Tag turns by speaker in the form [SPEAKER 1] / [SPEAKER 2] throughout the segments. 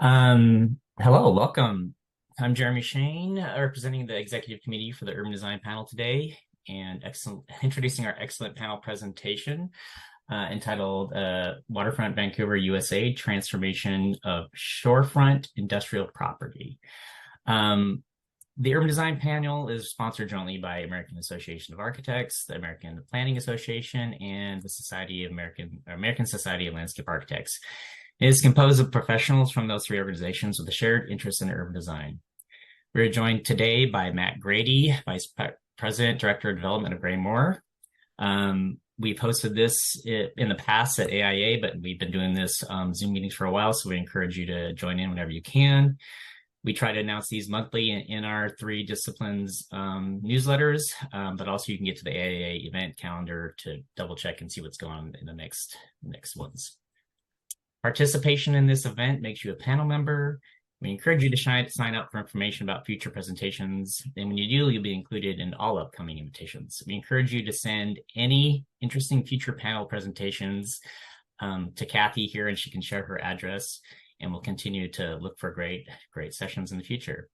[SPEAKER 1] Hello, welcome. I'm Jeremy Shane, representing the executive committee for the urban design panel today, and introducing our excellent panel presentation entitled Waterfront Vancouver, USA, Transformation of Shorefront Industrial Property. The Urban Design Panel is sponsored jointly by American Association of Architects, the American Planning Association, and the American Society of Landscape Architects. It is composed of professionals from those three organizations with a shared interest in urban design. We're joined today by Matt Grady, Vice President, Director of Development of Gray Moore. We've hosted this in the past at AIA, but we've been doing this Zoom meetings for a while, so we encourage you to join in whenever you can. We try to announce these monthly in our three disciplines newsletters, but also you can get to the AIA event calendar to double check and see what's going on in the next ones. Participation in this event makes you a panel member. We encourage you to sign up for information about future presentations. And when you do, you'll be included in all upcoming invitations. We encourage you to send any interesting future panel presentations to Kathy here, and she can share her address. And we'll continue to look for great sessions in the future.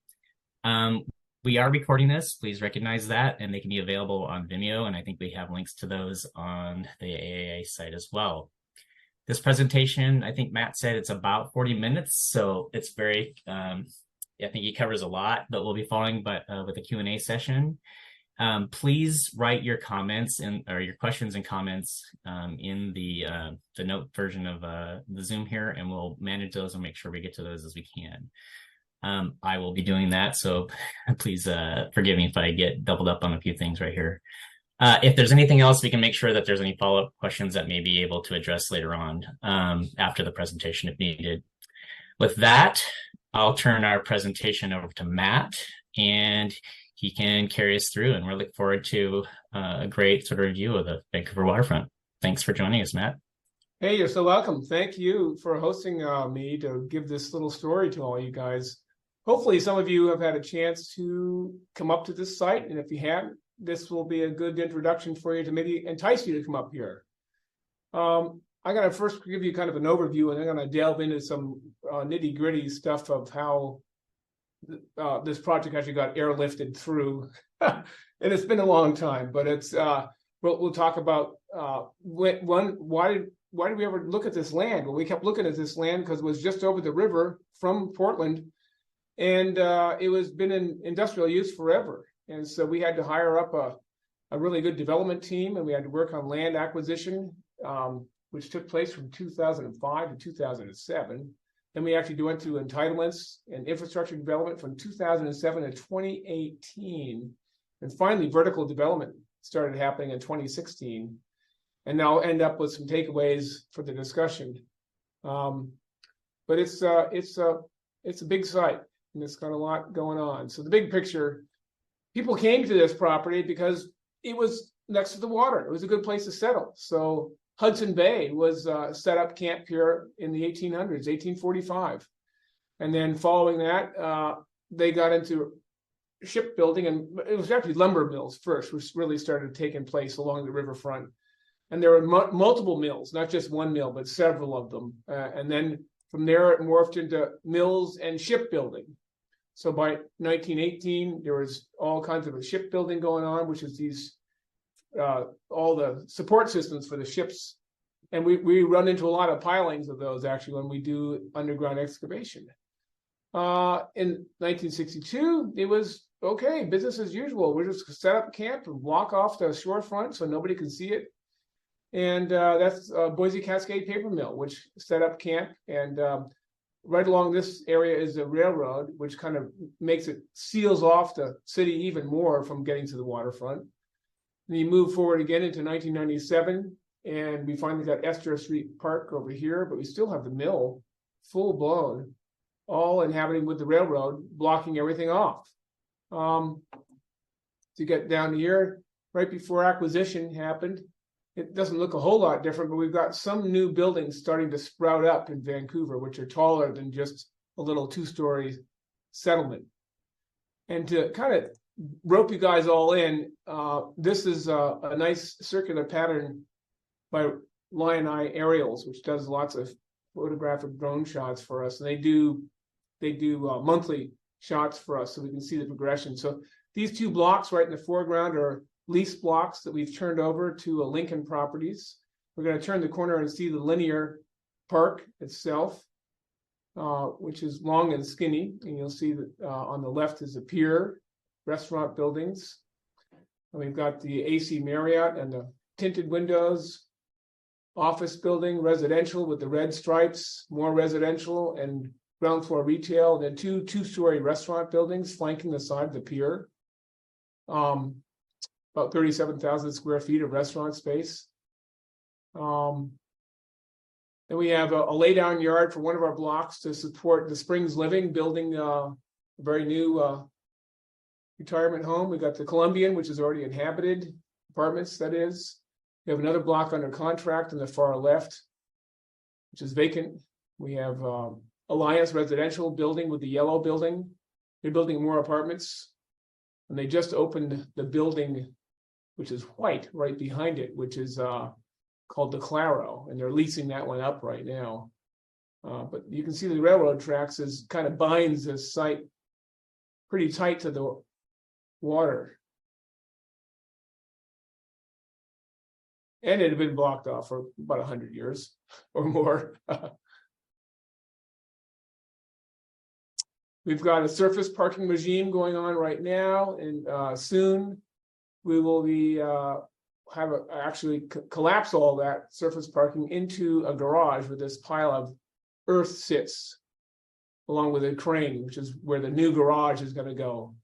[SPEAKER 1] We are recording this. Please recognize that, and they can be available on Vimeo. And I think we have links to those on the AAA site as well. This presentation, I think Matt said it's about 40 minutes, so it's very, I think he covers a lot, but we'll be following with a Q&A session. Please write your comments or your questions and comments in the note version of the Zoom here, and we'll manage those and make sure we get to those as we can. I will be doing that, so please forgive me if I get doubled up on a few things right here. If there's anything else, we can make sure that there's any follow-up questions that may be able to address later on after the presentation if needed. With that, I'll turn our presentation over to Matt, and he can carry us through, and we're looking forward to a great sort of review of the Vancouver waterfront. Thanks for joining us, Matt.
[SPEAKER 2] Hey, you're so welcome. Thank you for hosting me to give this little story to all you guys. Hopefully some of you have had a chance to come up to this site, and if you haven't, this will be a good introduction for you to maybe entice you to come up here. I'm going to first give you kind of an overview, and I'm going to delve into some nitty-gritty stuff of how this project actually got airlifted through. And it's been a long time, but it's we'll talk about why did we ever look at this land? Well, we kept looking at this land because it was just over the river from Portland, and it was been in industrial use forever. And so we had to hire up a really good development team, and we had to work on land acquisition, which took place from 2005 to 2007. Then we actually went through entitlements and infrastructure development from 2007 to 2018. And finally, vertical development started happening in 2016. And now I'll end up with some takeaways for the discussion. But it's a big site, and it's got a lot going on. So the big picture, people came to this property because it was next to the water. It was a good place to settle. So Hudson Bay was set up camp here in the 1800s, 1845. And then following that, they got into shipbuilding, and it was actually lumber mills first, which really started taking place along the riverfront. And there were multiple mills, not just one mill, but several of them. And then from there, it morphed into mills and shipbuilding. So by 1918, there was all kinds of shipbuilding going on, which is these all the support systems for the ships. And we run into a lot of pilings of those actually when we do underground excavation. In 1962, it was okay, business as usual. We're just set up camp and walk off the shorefront so nobody can see it. And that's Boise Cascade Paper Mill, which set up camp. And right along this area is the railroad, which kind of seals off the city even more from getting to the waterfront. And you move forward again into 1997, and we finally got Esther Street Park over here, but we still have the mill full blown, all inhabited with the railroad, blocking everything off. To get down here, right before acquisition happened, it doesn't look a whole lot different, but we've got some new buildings starting to sprout up in Vancouver, which are taller than just a little two-story settlement. And to kind of rope you guys all in, this is a nice circular pattern by Lion Eye Aerials, which does lots of photographic drone shots for us. And they do they do monthly shots for us so we can see the progression. So these two blocks right in the foreground are lease blocks that we've turned over to Lincoln Properties. We're going to turn the corner and see the linear park itself, which is long and skinny. And you'll see that on the left is a pier, restaurant buildings. And we've got the AC Marriott and the tinted windows, office building, residential with the red stripes, more residential, and ground floor retail, and then two-story restaurant buildings flanking the side of the pier. About 37,000 square feet of restaurant space. Then we have a lay-down yard for one of our blocks to support the Springs Living building, a very new retirement home. We've got the Columbian, which is already inhabited, apartments, that is. We have another block under contract on the far left, which is vacant. We have Alliance Residential building with the yellow building. They're building more apartments. And they just opened the building, which is white, right behind it, which is called the Claro. And they're leasing that one up right now. But you can see the railroad tracks is kind of binds this site pretty tight to the water. And it had been blocked off for about 100 years or more. We've got a surface parking regime going on right now, and soon we will be actually collapse all that surface parking into a garage where this pile of earth sits, along with a crane, which is where the new garage is going to go.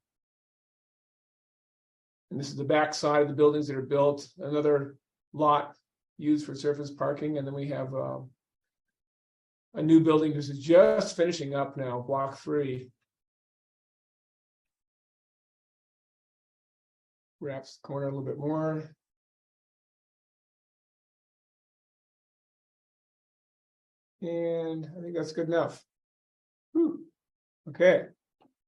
[SPEAKER 2] And this is the back side of the buildings that are built. Another lot used for surface parking, and then we have a new building this is just finishing up now, block 3. Wraps the corner a little bit more. And I think that's good enough. Whew. Okay,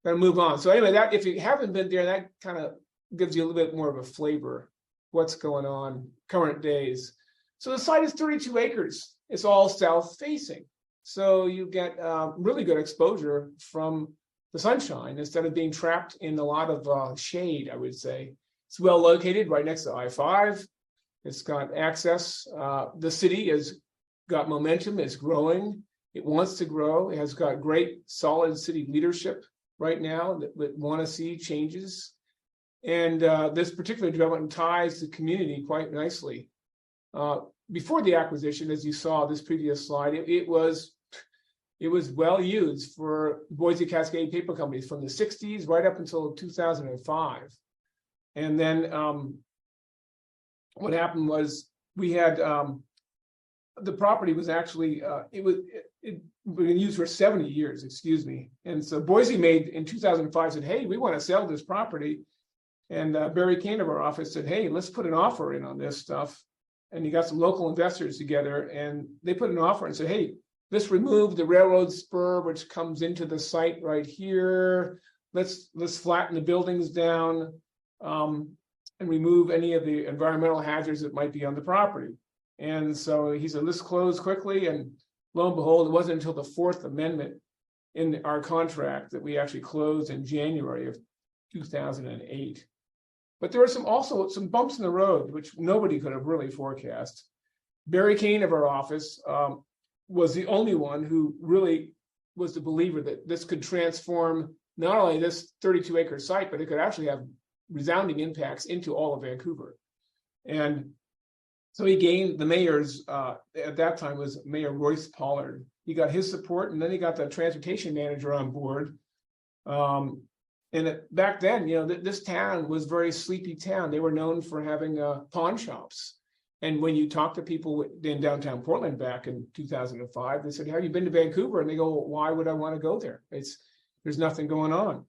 [SPEAKER 2] gonna move on. So anyway, that if you haven't been there, that kind of gives you a little bit more of a flavor what's going on current days. So the site is 32 acres. It's all south facing. So you get really good exposure from the sunshine instead of being trapped in a lot of shade, I would say. It's well located right next to I-5. It's got access. The city has got momentum. It's growing. It wants to grow. It has got great, solid city leadership right now that want to see changes. And this particular development ties the community quite nicely. Before the acquisition, as you saw this previous slide, it was well used for Boise Cascade Paper Companies from the 60s right up until 2005. And then what happened was we had the property was actually it been used for 70 years, excuse me. And so Boise made in 2005 said, hey, we want to sell this property. And Barry Kane of our office said, hey, let's put an offer in on this stuff. And he got some local investors together and they put an offer and said, hey, let's remove the railroad spur, which comes into the site right here. Let's flatten the buildings down and remove any of the environmental hazards that might be on the property. And so he said, let's close quickly. And lo and behold, it wasn't until the 4th Amendment in our contract that we actually closed in January of 2008. But there were also some bumps in the road, which nobody could have really forecast. Barry Kane of our office was the only one who really was the believer that this could transform not only this 32-acre site, but it could actually have resounding impacts into all of Vancouver. And so he gained the mayor's, at that time was Mayor Royce Pollard. He got his support, and then he got the transportation manager on board. And back then, this town was a very sleepy town. They were known for having pawn shops. And when you talk to people in downtown Portland back in 2005, they said, have you been to Vancouver? And they go, well, why would I want to go there? There's nothing going on.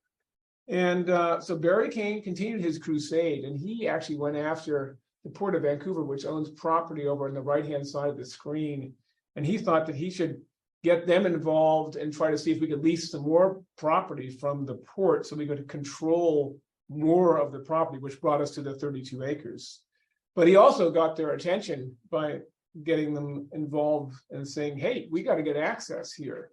[SPEAKER 2] And so Barry Kane continued his crusade, and he actually went after the Port of Vancouver, which owns property over on the right-hand side of the screen. And he thought that he should get them involved and try to see if we could lease some more property from the port so we could control more of the property, which brought us to the 32 acres. But he also got their attention by getting them involved and saying, hey, we got to get access here.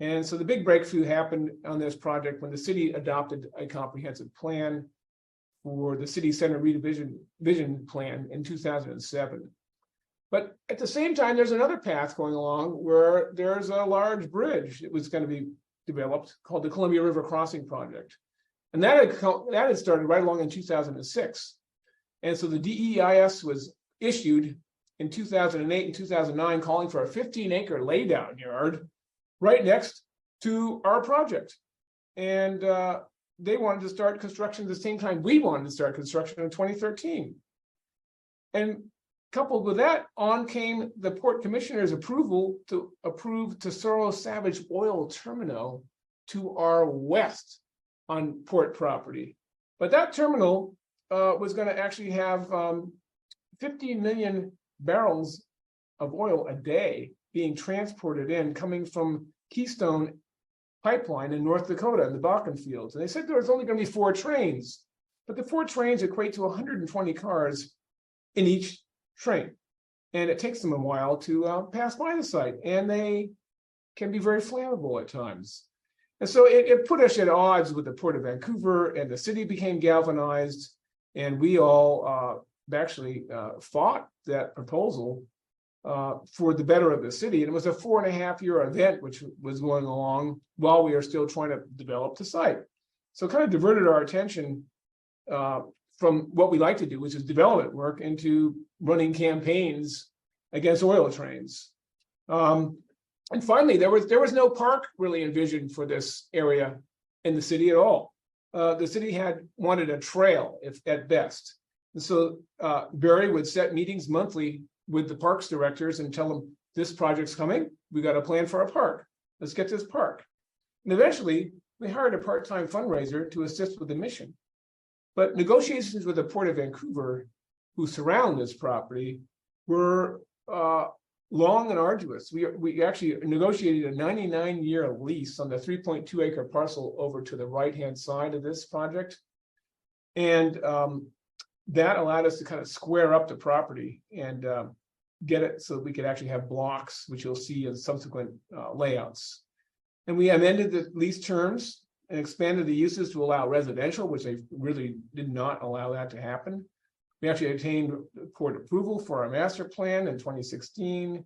[SPEAKER 2] And so the big breakthrough happened on this project when the city adopted a comprehensive plan for the city center vision plan in 2007. But at the same time, there's another path going along where there's a large bridge that was going to be developed called the Columbia River Crossing Project. And that had started right along in 2006. And so the DEIS was issued in 2008 and 2009 calling for a 15-acre laydown yard right next to our project. And they wanted to start construction at the same time we wanted to start construction in 2013. And coupled with that, on came the Port Commissioner's approval to approve Tesoro Savage Oil Terminal to our west on port property. But that terminal was going to actually have 50 million barrels of oil a day being transported in, coming from Keystone Pipeline in North Dakota in the Bakken fields. And they said there was only going to be 4 trains, but the 4 trains equate to 120 cars in each train. And it takes them a while to pass by the site, and they can be very flammable at times. And so it put us at odds with the Port of Vancouver, and the city became galvanized, and we all actually fought that proposal for the better of the city. And it was a 4.5-year event, which was going along while we are still trying to develop the site. So it kind of diverted our attention from what we like to do, which is development work, into running campaigns against oil trains. And finally, there was no park really envisioned for this area in the city at all. The city had wanted a trail, if at best. And so Barry would set meetings monthly with the parks directors and tell them, this project's coming, we got a plan for a park. Let's get this park. And eventually, we hired a part-time fundraiser to assist with the mission. But negotiations with the Port of Vancouver, who surround this property, were long and arduous. We actually negotiated a 99-year lease on the 3.2-acre parcel over to the right-hand side of this project. And that allowed us to kind of square up the property and get it so that we could actually have blocks, which you'll see in subsequent layouts. And we amended the lease terms and expanded the uses to allow residential, which they really did not allow that to happen. We actually obtained port approval for our master plan in 2016.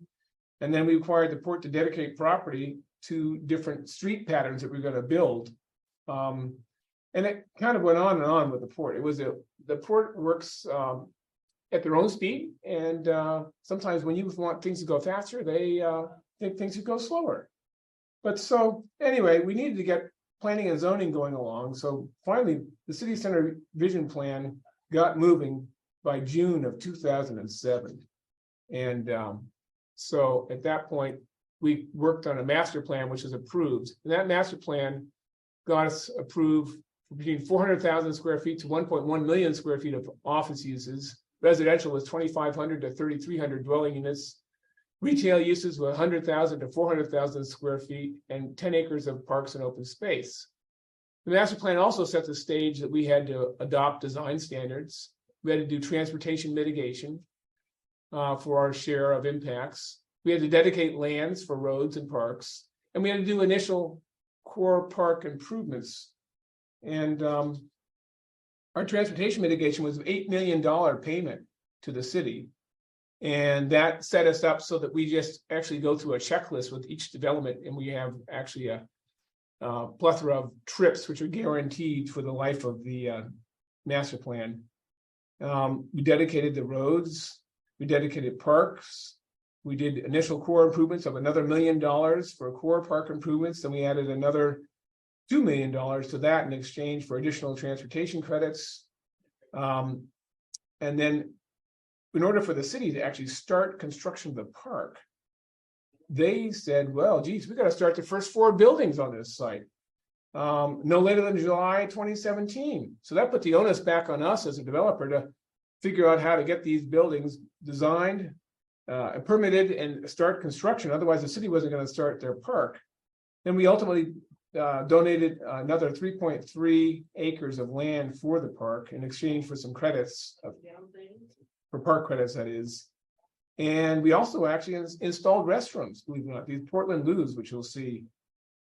[SPEAKER 2] And then we required the port to dedicate property to different street patterns that we were going to build. And it kind of went on and on with the port. The port works at their own speed. And sometimes when you want things to go faster, they think things should go slower. But so anyway, we needed to get planning and zoning going along. So finally, the city center vision plan got moving by June of 2007. And so at that point, we worked on a master plan, which was approved. And that master plan got us approved for between 400,000 square feet to 1.1 million square feet of office uses. Residential was 2,500 to 3,300 dwelling units. Retail uses were 100,000 to 400,000 square feet and 10 acres of parks and open space. The master plan also set the stage that we had to adopt design standards. We had to do transportation mitigation for our share of impacts. We had to dedicate lands for roads and parks. And we had to do initial core park improvements. And our transportation mitigation was an $8 million payment to the city. And that set us up so that we just actually go through a checklist with each development, and we have actually a plethora of trips which are guaranteed for the life of the master plan. We dedicated the roads, we dedicated parks, we did initial core improvements of another $1 million for core park improvements, then we added another $2 million to that in exchange for additional transportation credits. And then in order for the city to actually start construction of the park, they said, well, geez, we got to start the first 4 buildings on this site no later than July 2017. So that put the onus back on us as a developer to figure out how to get these buildings designed, permitted, and start construction. Otherwise, the city wasn't going to start their park. Then we ultimately donated another 3.3 acres of land for the park in exchange for some credits, for park credits, that is. And we also actually installed restrooms, believe it or not, these Portland loos, which you'll see.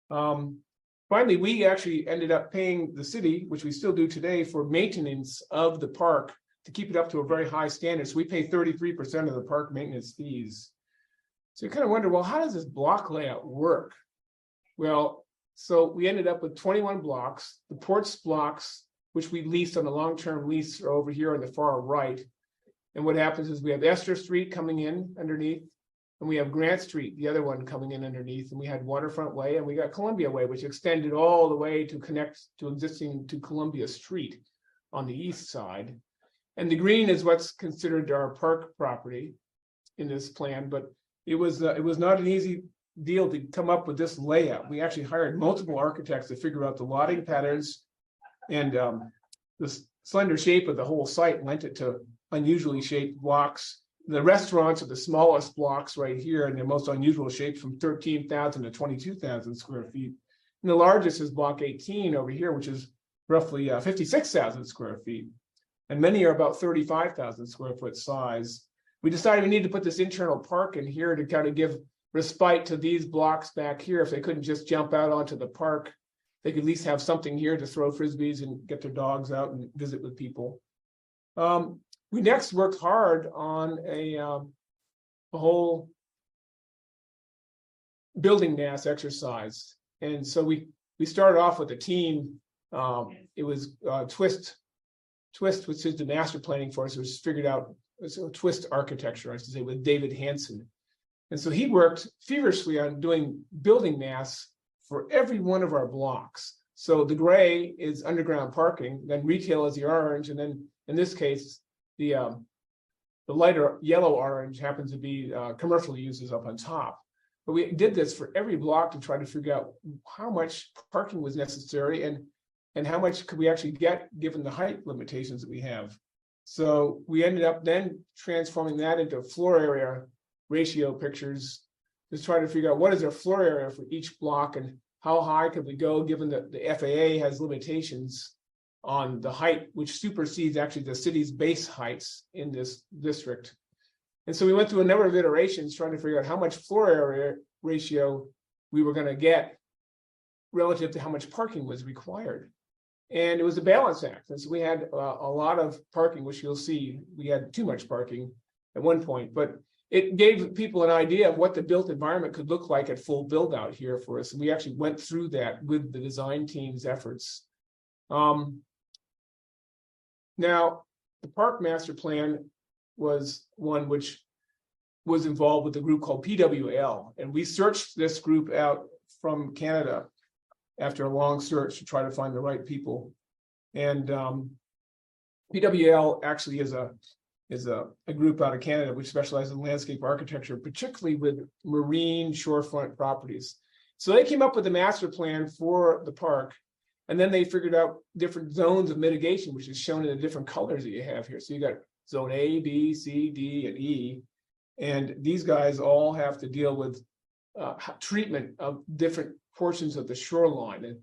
[SPEAKER 2] Finally, we actually ended up paying the city, which we still do today, for maintenance of the park to keep it up to a very high standard. So we pay 33% of the park maintenance fees. So you kind of wonder, well, how does this block layout work? Well, so we ended up with 21 blocks. The ports blocks, which we leased on a long-term lease, are over here on the far right. And what happens is we have Esther Street coming in underneath, and we have Grant Street, the other one coming in underneath, and we had Waterfront Way, and we got Columbia Way, which extended all the way to connect to existing to Columbia Street on the east side. And the green is what's considered our park property in this plan, but it was not an easy deal to come up with this layout. We actually hired multiple architects to figure out the lotting patterns, and the slender shape of the whole site lent it to unusually shaped blocks. The restaurants are the smallest blocks right here, and the most unusual shapes from 13,000 to 22,000 square feet. And the largest is block 18 over here, which is roughly 56,000 square feet. And many are about 35,000 square foot size. We decided we need to put this internal park in here to kind of give respite to these blocks back here. If they couldn't just jump out onto the park, they could at least have something here to throw frisbees and get their dogs out and visit with people. We next worked hard on a whole building mass exercise. And so we started off with a team. It was Twist, which is the master planning for us, was figured out, so Twist architecture, I should say, with David Hansen. And so he worked feverishly on doing building mass for every one of our blocks. So the gray is underground parking, then retail is the orange, and then in this case, the lighter yellow orange happens to be commercial uses up on top. But we did this for every block to try to figure out how much parking was necessary and how much could we actually get given the height limitations that we have. So we ended up then transforming that into floor area ratio pictures to try to figure out what is our floor area for each block and how high could we go, given that the FAA has limitations on the height, which supersedes actually the city's base heights in this district. And so we went through a number of iterations trying to figure out how much floor area ratio we were going to get relative to how much parking was required. And it was a balance act. And so we had a lot of parking, which you'll see we had too much parking at one point, but it gave people an idea of what the built environment could look like at full build out here for us. And we actually went through that with the design team's efforts. Now, the park master plan was one which was involved with a group called PWL. And we searched this group out from Canada after a long search to try to find the right people. And PWL actually is a group out of Canada which specializes in landscape architecture, particularly with marine shorefront properties. So they came up with a master plan for the park, and then they figured out different zones of mitigation, which is shown in the different colors that you have here. So you got zone A, B, C, D, and E. And these guys all have to deal with treatment of different portions of the shoreline. And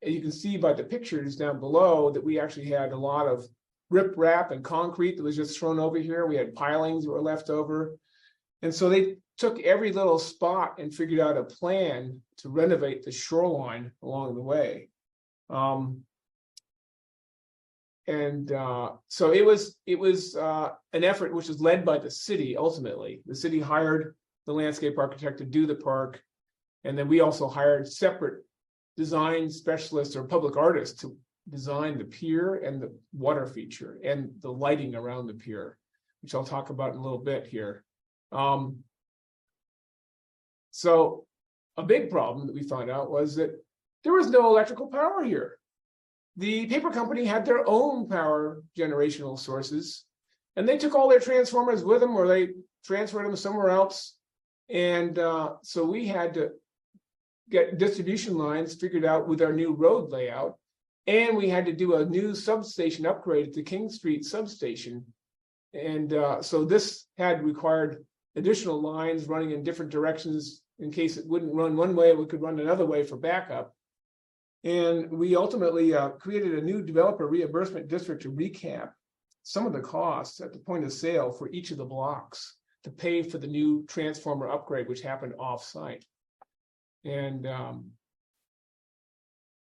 [SPEAKER 2] you can see by the pictures down below that we actually had a lot of riprap and concrete that was just thrown over here. We had pilings that were left over. And so they took every little spot and figured out a plan to renovate the shoreline along the way. So it was an effort which was led by the city. Ultimately, the city hired the landscape architect to do the park, and then we also hired separate design specialists or public artists to design the pier and the water feature and the lighting around the pier, which I'll talk about in a little bit here. So a big problem that we found out was that there was no electrical power here. The paper company had their own power generational sources, and they took all their transformers with them, or they transferred them somewhere else. And so we had to get distribution lines figured out with our new road layout. And we had to do a new substation upgrade at the King Street substation. And so this had required additional lines running in different directions in case it wouldn't run one way, we could run another way for backup. And we ultimately created a new developer reimbursement district to recap some of the costs at the point of sale for each of the blocks to pay for the new transformer upgrade, which happened off-site. And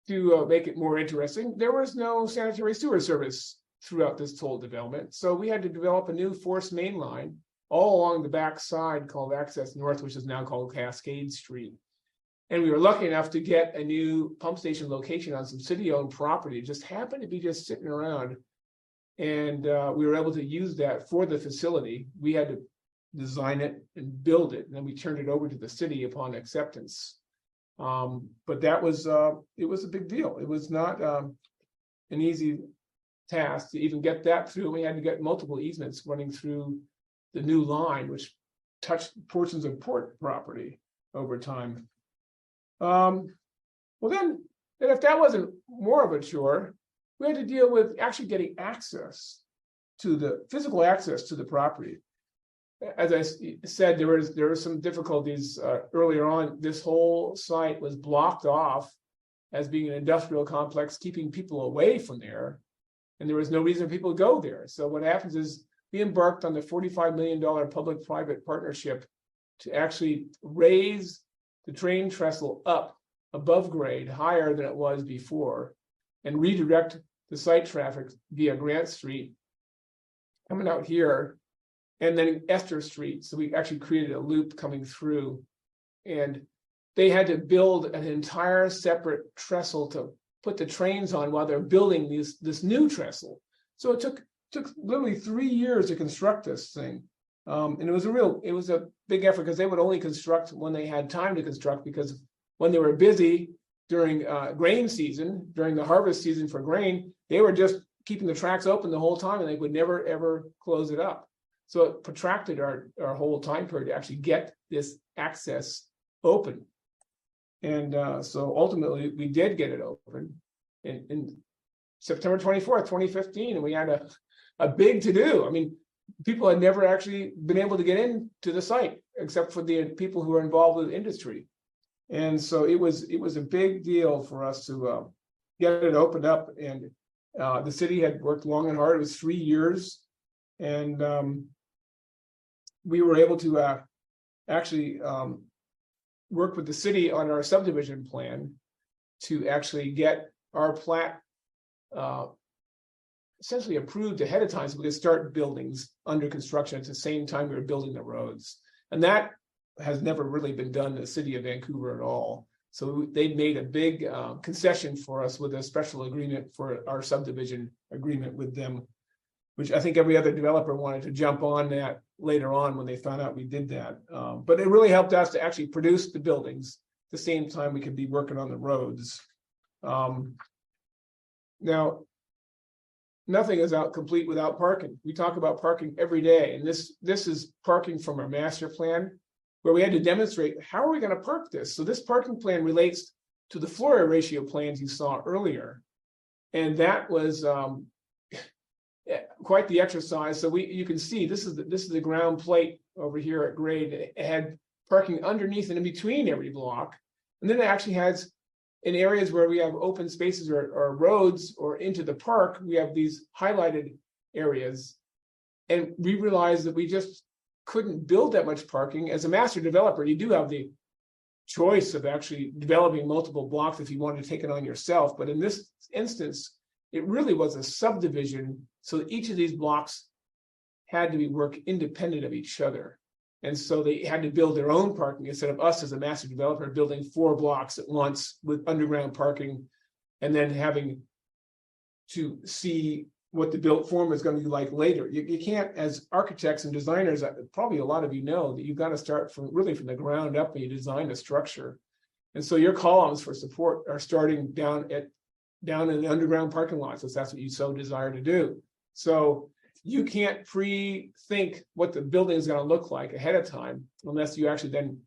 [SPEAKER 2] to make it more interesting, there was no sanitary sewer service throughout this whole development. So we had to develop a new forced main line all along the back side called Access North, which is now called Cascade Street. And we were lucky enough to get a new pump station location on some city-owned property. It just happened to be just sitting around. And we were able to use that for the facility. We had to design it and build it, and then we turned it over to the city upon acceptance. But that was, it was a big deal. It was not an easy task to even get that through. We had to get multiple easements running through the new line, which touched portions of port property over time. Well, then if that wasn't more of a chore, we had to deal with actually getting access to the physical access to the property. As I said, there were some difficulties earlier on. This whole site was blocked off as being an industrial complex, keeping people away from there, and there was no reason for people to go there. So what happens is we embarked on the $45 million public-private partnership to actually raise the train trestle up above grade, higher than it was before, and redirect the site traffic via Grant Street, coming out here, and then Esther Street. So we actually created a loop coming through, and they had to build an entire separate trestle to put the trains on while they're building this new trestle. So it took literally 3 years to construct this thing. And it was a big effort because they would only construct when they had time to construct, because when they were busy during grain season, during the harvest season for grain, they were just keeping the tracks open the whole time, and they would never ever close it up. So it protracted our whole time period to actually get this access open. And so ultimately we did get it open in September 24th, 2015, and we had a big to-do. I mean, people had never actually been able to get into the site except for the people who are involved with industry. And so it was a big deal for us to get it opened up. And the city had worked long and hard. It was 3 years. And we were able to actually work with the city on our subdivision plan to actually get our plat essentially approved ahead of time, so we could start buildings under construction at the same time we were building the roads. And that has never really been done in the city of Vancouver at all. So they made a big concession for us with a special agreement for our subdivision agreement with them, which I think every other developer wanted to jump on that later on when they found out we did that. But it really helped us to actually produce the buildings at the same time we could be working on the roads. Now, nothing is complete without parking. We talk about parking every day, and this is parking from our master plan, where we had to demonstrate how are we going to park this. So this parking plan relates to the floor area ratio plans you saw earlier, and that was quite the exercise. So you can see this is the ground plate over here at grade. It had parking underneath and in between every block, and then it actually has, in areas where we have open spaces or roads or into the park, we have these highlighted areas. And we realized that we just couldn't build that much parking. As a master developer, you do have the choice of actually developing multiple blocks if you want to take it on yourself. But in this instance, it really was a subdivision. So each of these blocks had to work independent of each other. And so they had to build their own parking instead of us as a master developer building 4 blocks at once with underground parking, and then having to see what the built form is going to be like later. You can't, as architects and designers, probably a lot of you know that you've got to start from the ground up when you design a structure. And so your columns for support are starting down in the underground parking lots, if that's what you so desire to do. So you can't pre-think what the building is going to look like ahead of time unless you actually then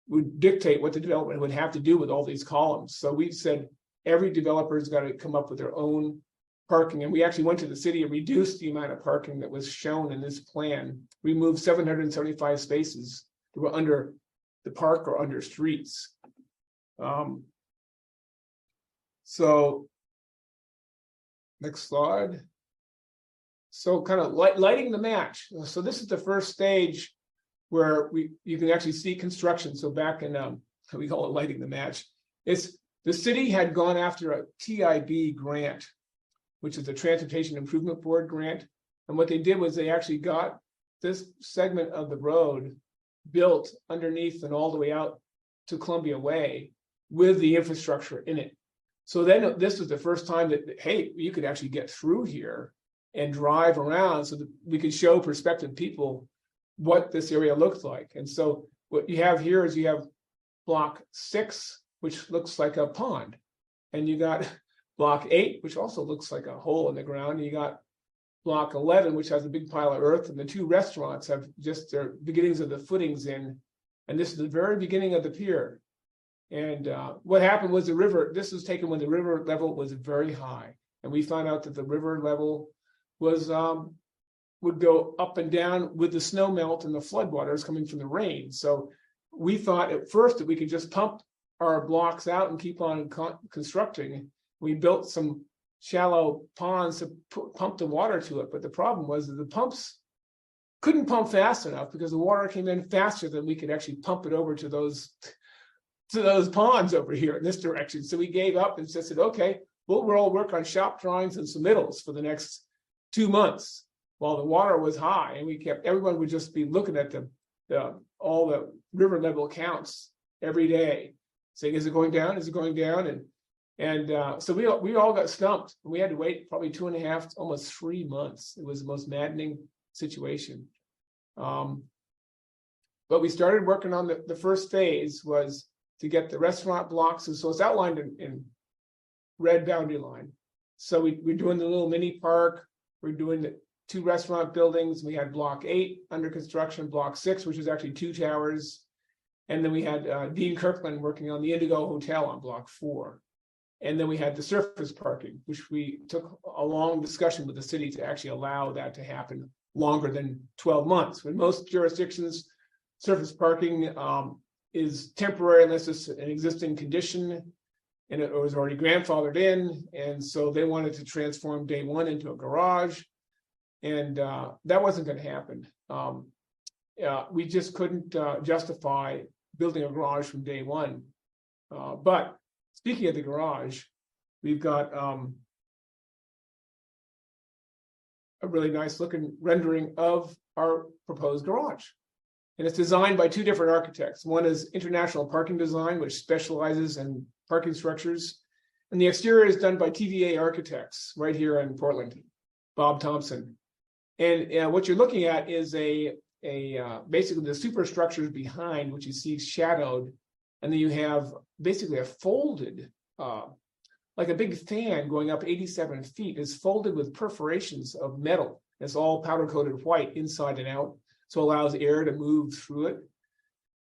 [SPEAKER 2] would dictate what the development would have to do with all these columns. So we said every developer's got to come up with their own parking. And we actually went to the city and reduced the amount of parking that was shown in this plan. We moved 775 spaces that were under the park or under streets. So next slide. So kind of lighting the match. So this is the first stage where you can actually see construction. So back in, we call it lighting the match. It's The city had gone after a TIB grant, which is the Transportation Improvement Board grant. And what they did was they actually got this segment of the road built underneath and all the way out to Columbia Way with the infrastructure in it. So then this was the first time that, hey, you could actually get through here and drive around so that we could show prospective people what this area looked like. And so what you have here is you have block 6, which looks like a pond. And you got block 8, which also looks like a hole in the ground. And you got block 11, which has a big pile of earth. And the 2 restaurants have just their beginnings of the footings in. And this is the very beginning of the pier. And what happened was the river, this was taken when the river level was very high. And we found out that the river level was would go up and down with the snow melt and the floodwaters coming from the rain. So we thought at first that we could just pump our blocks out and keep on constructing. We built some shallow ponds to pump the water to it. But the problem was that the pumps couldn't pump fast enough because the water came in faster than we could actually pump it over to those ponds over here in this direction. So we gave up and just said, okay, we'll all work on shop drawings and submittals for the next 2 months while the water was high. And everyone would just be looking at all the river level counts every day, saying, is it going down? Is it going down? And so we all got stumped. We had to wait probably 2.5, almost 3 months. It was the most maddening situation. But we started working on the first phase was to get the restaurant blocks. And so it's outlined in red boundary line. So we're doing the little mini park. We're doing the 2 restaurant buildings. We had block 8 under construction, block 6, which is actually 2 towers. And then we had Dean Kirkland working on the Indigo Hotel on block 4. And then we had the surface parking, which we took a long discussion with the city to actually allow that to happen longer than 12 months. When most jurisdictions, surface parking is temporary unless it's an existing condition and it was already grandfathered in. And so they wanted to transform day 1 into a garage. And that wasn't going to happen. We just couldn't justify building a garage from day 1. But speaking of the garage, we've got a really nice looking rendering of our proposed garage. And it's designed by 2 different architects. One is International Parking Design, which specializes in parking structures. And the exterior is done by TVA Architects right here in Portland, Bob Thompson. And what you're looking at is basically the superstructures behind, which you see shadowed. And then you have basically a folded, like a big fan going up 87 feet is folded with perforations of metal. It's all powder coated white inside and out. So it allows air to move through it.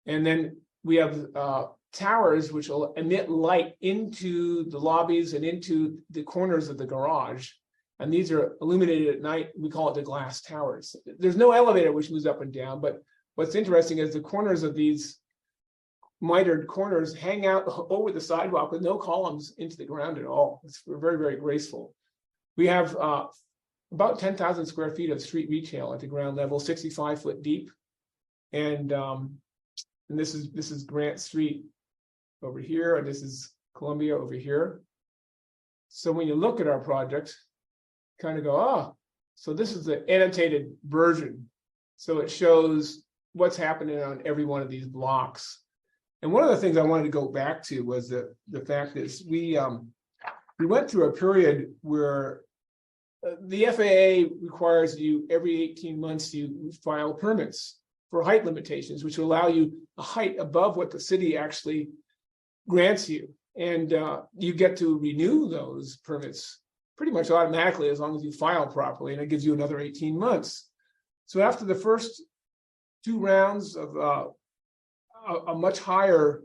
[SPEAKER 2] And then we have towers which will emit light into the lobbies and into the corners of the garage. And these are illuminated at night. We call it the glass towers. There's no elevator which moves up and down, but what's interesting is the corners of these mitered corners hang out over the sidewalk with no columns into the ground at all. It's very, very graceful. We have about 10,000 square feet of street retail at the ground level, 65 foot deep. And this is Grant Street over here, and this is Columbia over here. So when you look at our project, kind of go, so this is the annotated version. So it shows what's happening on every one of these blocks. And one of the things I wanted to go back to was the fact is we went through a period where the FAA requires you every 18 months you file permits for height limitations, which will allow you a height above what the city actually grants you. And you get to renew those permits pretty much automatically as long as you file properly, and it gives you another 18 months. So after the first 2 rounds of a much higher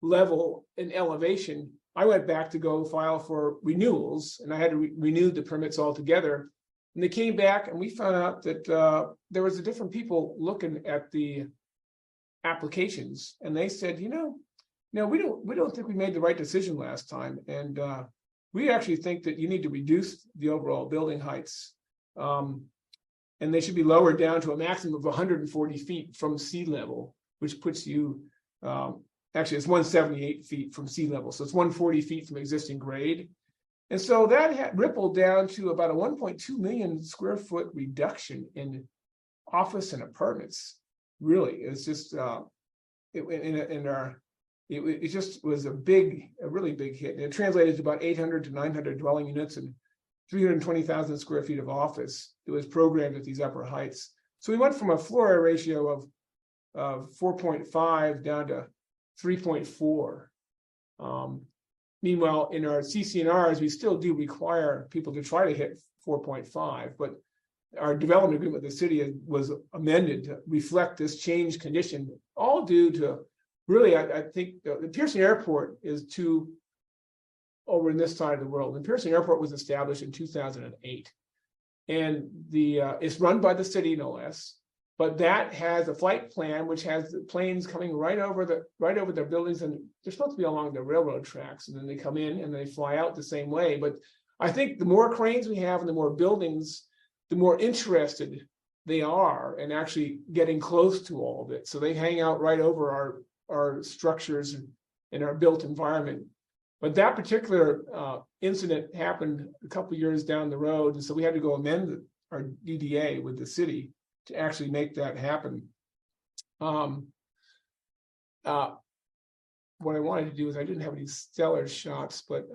[SPEAKER 2] level in elevation, I went back to go file for renewals, and I had to renew the permits altogether. And they came back, and we found out that there was a different people looking at the applications, and they said, we don't think we made the right decision last time, and we actually think that you need to reduce the overall building heights, and they should be lowered down to a maximum of 140 feet from sea level, which puts you actually it's 178 feet from sea level, so it's 140 feet from existing grade. And so that had rippled down to about a 1.2 million square foot reduction in office and apartments. Really, it's just it just was a really big hit. And it translated to about 800 to 900 dwelling units and 320,000 square feet of office that was programmed at these upper heights. So we went from a floor area ratio of 4.5 down to 3.4. Meanwhile, in our CC&Rs, we still do require people to try to hit 4.5, but our development agreement with the city was amended to reflect this change condition, all due to really, I think the Pearson Airport is over in this side of the world. And Pearson Airport was established in 2008. And it's run by the city, no less. But that has a flight plan which has the planes coming right over their buildings, and they're supposed to be along the railroad tracks, and then they come in and they fly out the same way. But I think the more cranes we have and the more buildings, the more interested they are in actually getting close to all of it. So they hang out right over our structures and our built environment. But that particular incident happened a couple of years down the road, and so we had to go amend our DDA with the city to actually make that happen. What I wanted to do is, I didn't have any stellar shots, but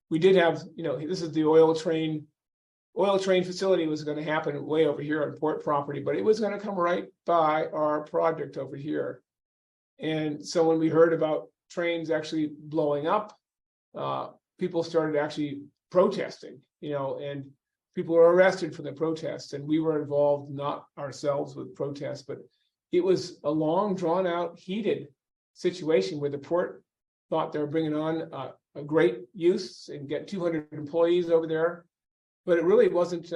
[SPEAKER 2] we did have, this is the oil train facility was going to happen way over here on port property, but it was going to come right by our project over here. And so when we heard about trains actually blowing up, people started actually protesting, and people were arrested for the protests, and we were involved, not ourselves with protests, but it was a long, drawn out, heated situation where the port thought they were bringing on a great use and get 200 employees over there, but it really wasn't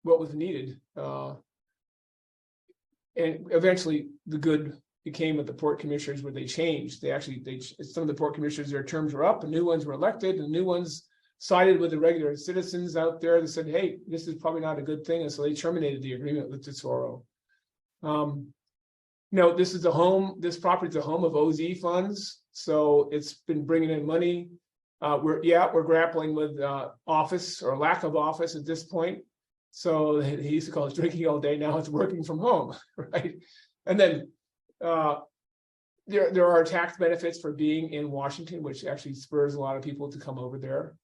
[SPEAKER 2] what was needed. And eventually the good became with the port commissioners, where they changed. Some of the port commissioners, their terms were up and new ones were elected, and new ones sided with the regular citizens out there that said, hey, this is probably not a good thing. And so they terminated the agreement with Tesoro. This property is a home of OZ funds. So it's been bringing in money. We're grappling with office or lack of office at this point. So he used to call it drinking all day. Now it's working from home, right? And then there are tax benefits for being in Washington, which actually spurs a lot of people to come over there.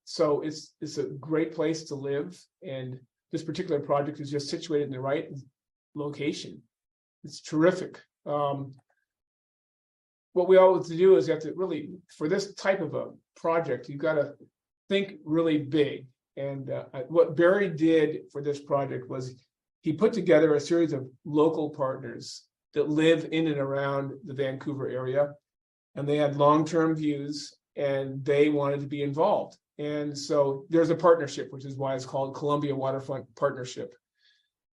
[SPEAKER 2] So it's a great place to live, and this particular project is just situated in the right location. It's terrific. What we always do is you have to really, for this type of a project, you've got to think really big. And what Barry did for this project was he put together a series of local partners that live in and around the Vancouver area, and they had long-term views, and they wanted to be involved. And so there's a partnership, which is why it's called Columbia Waterfront Partnership.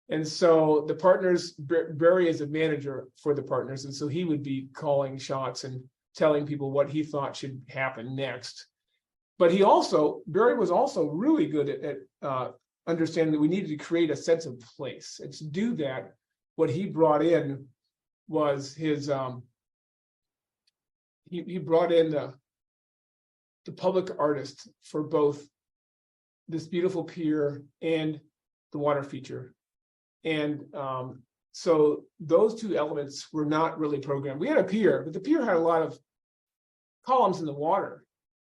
[SPEAKER 2] And so the partners, Barry is a manager for the partners, and so he would be calling shots and telling people what he thought should happen next. But Barry was also really good at understanding that we needed to create a sense of place. And to do that, what he brought in was his, he brought in the public artist for both this beautiful pier and the water feature. And so those two elements were not really programmed. We had a pier, but the pier had a lot of columns in the water.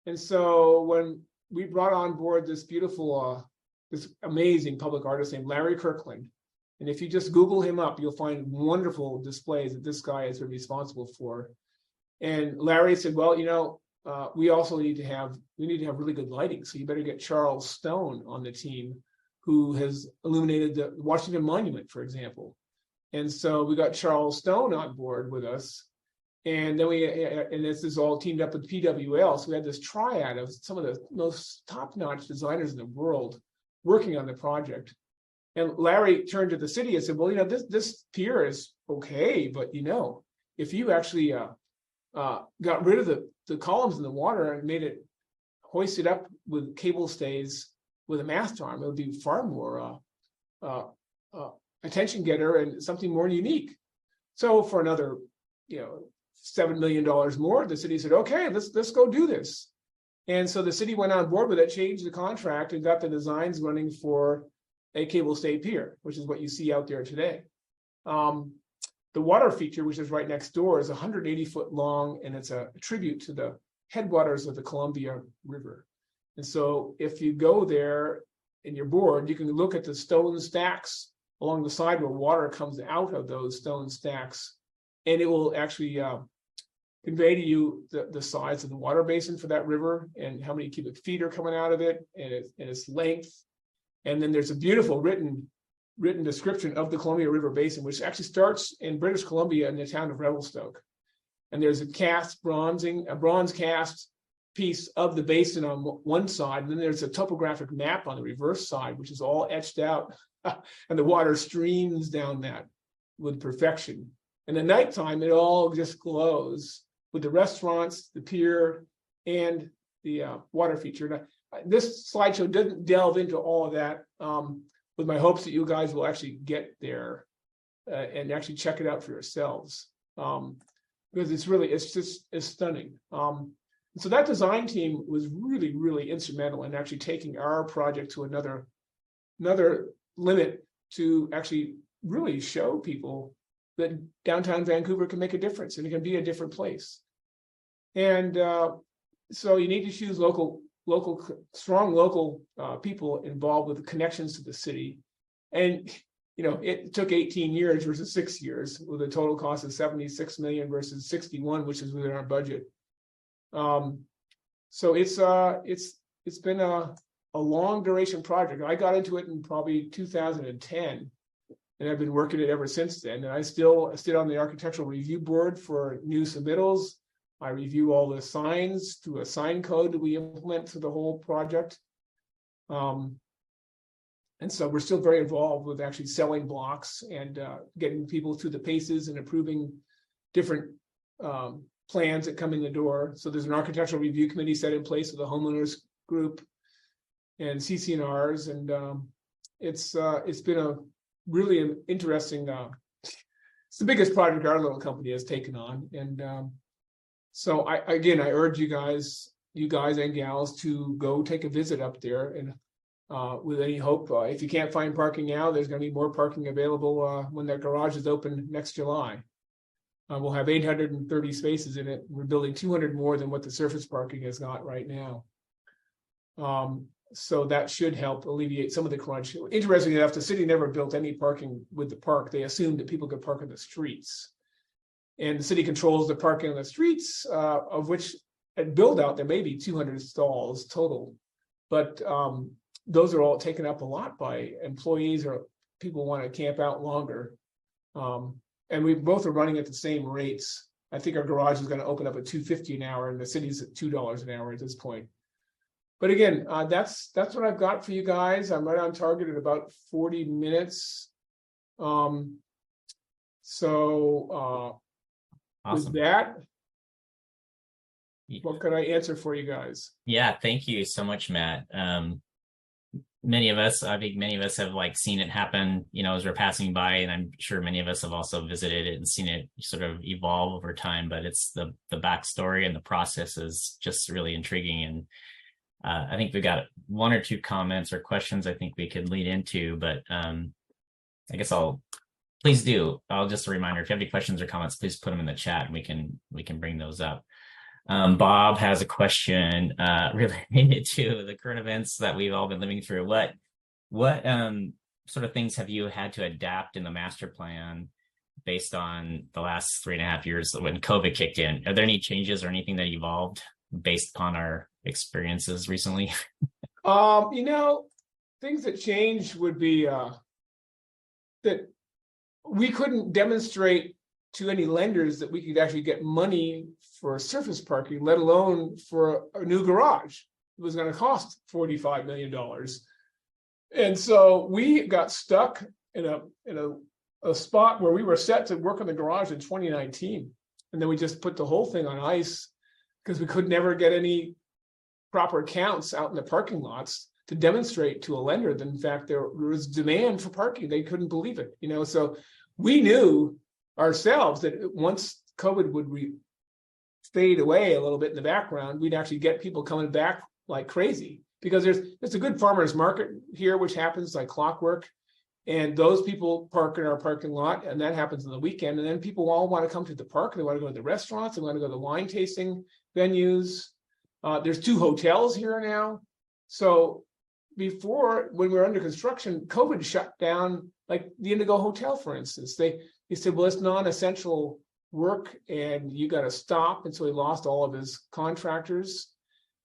[SPEAKER 2] And so when we brought on board this beautiful, this amazing public artist named Larry Kirkland, and if you just Google him up, you'll find wonderful displays that this guy has been responsible for. And Larry said, well, we also need to have really good lighting. So you better get Charles Stone on the team, who has illuminated the Washington Monument, for example. And so we got Charles Stone on board with us. And then this is all teamed up with PWL. So we had this triad of some of the most top-notch designers in the world working on the project. And Larry turned to the city and said, well, this pier is okay, but if you actually got rid of the columns in the water and made it hoisted up with cable stays with a mast arm, it would be far more attention getter and something more unique. So for another, $7 million more, the city said, okay, let's go do this. And so the city went on board with it, changed the contract, and got the designs running for a cable stayed pier, which is what you see out there today. The water feature, which is right next door, is 180-foot long, and it's a tribute to the headwaters of the Columbia River. And so if you go there and you're bored, you can look at the stone stacks along the side where water comes out of those stone stacks, and it will actually convey to you the size of the water basin for that river and how many cubic feet are coming out of it, and its length. And then there's a beautiful written description of the Columbia River Basin, which actually starts in British Columbia in the town of Revelstoke. And there's a bronze cast piece of the basin on one side, and then there's a topographic map on the reverse side, which is all etched out, and the water streams down that with perfection. And at nighttime, it all just glows with the restaurants, the pier, and the water feature. Now, this slideshow doesn't delve into all of that, with my hopes that you guys will actually get there and actually check it out for yourselves, because it's stunning. So that design team was really, really instrumental in actually taking our project to another limit to actually really show people that downtown Vancouver can make a difference and it can be a different place. And so you need to choose strong local people involved with connections to the city. And, it took 18 years versus 6 years, with a total cost of 76 million versus 61, which is within our budget. So it's been a long duration project. I got into it in probably 2010, and I've been working it ever since then. And I still sit on the architectural review board for new submittals. I review all the signs through a sign code that we implement through the whole project. And so we're still very involved with actually selling blocks and getting people through the paces and approving different plans that come in the door. So there's an architectural review committee set in place with a homeowners group and CCNRs, and it's been a really interesting. It's the biggest project our little company has taken on, and so I urge you guys and gals to go take a visit up there, and with any hope, if you can't find parking now, there's going to be more parking available when that garage is open next July. We'll have 830 spaces in it. We're building 200 more than what the surface parking has got right now. So that should help alleviate some of the crunch. Interestingly enough, the city never built any parking with the park. They assumed that people could park in the streets. And the city controls the parking on the streets, of which at build out, there may be 200 stalls total. But those are all taken up a lot by employees or people who want to camp out longer. And we both are running at the same rates. I think our garage is going to open up at $2.50 an hour, and the city's at $2 an hour at this point. But again, that's what I've got for you guys. I'm right on target at about 40 minutes. So
[SPEAKER 1] Awesome.
[SPEAKER 2] With that,
[SPEAKER 1] Yeah.
[SPEAKER 2] what could I answer for you guys?
[SPEAKER 1] Yeah, thank you so much, Matt. Many of us have seen it happen, as we're passing by, and I'm sure many of us have also visited it and seen it sort of evolve over time. But it's the backstory and the process is just really intriguing. And I think we got one or two comments or questions I think we could lead into, but I guess please do. I'll just a reminder, if you have any questions or comments, please put them in the chat and we can bring those up. Bob has a question related to the current events that we've all been living through. What sort of things have you had to adapt in the master plan based on the last 3.5 years when COVID kicked in? Are there any changes or anything that evolved based upon our experiences recently?
[SPEAKER 2] Things that changed would be that we couldn't demonstrate to any lenders that we could actually get money for surface parking, let alone for a new garage. It was going to cost $45 million. And so we got stuck in a spot where we were set to work on the garage in 2019. And then we just put the whole thing on ice because we could never get any proper accounts out in the parking lots to demonstrate to a lender that in fact there was demand for parking. They couldn't believe it, so we knew ourselves that once COVID would fade away a little bit in the background, we'd actually get people coming back like crazy, because there's a good farmers market here, which happens like clockwork. And those people park in our parking lot, and that happens on the weekend. And then people all want to come to the park. They want to go to the restaurants. They want to go to the wine tasting venues. There's 2 hotels here now. So before, when we were under construction, COVID shut down, like the Indigo Hotel, for instance. They said, well, it's non-essential work and you got to stop. And so he lost all of his contractors.